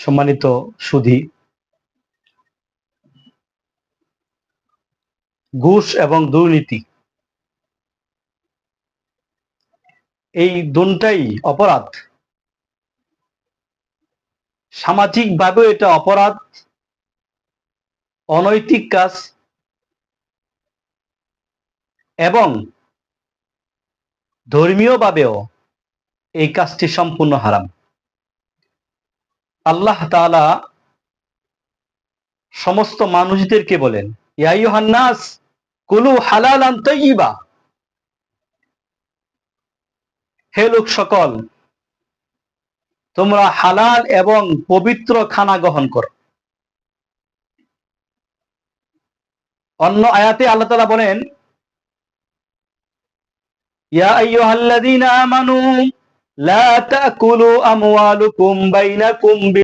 সম্মানিত সুধী, ঘুষ এবং দুর্নীতি এই দুটাই অপরাধ। সামাজিকভাবে এটা অপরাধ, অনৈতিক কাজ এবং ধর্মীয়ভাবেও এই কাজটি সম্পূর্ণ হারাম। আল্লাহ তাআলা সমস্ত মানুষদেরকে বলেন, ইয়া আইয়ুহান নাস কুলু হালালান তাইয়্যিবা, হে লোক সকল, তোমরা হালাল এবং পবিত্র খানা গ্রহণ করো। অন্য আয়াতে আল্লাহ তাআলা বলেন, ইয়া আইয়ুহাল্লাযীনা আমানু লা তাকুলু আমওয়ালুকুম বাইনাকুম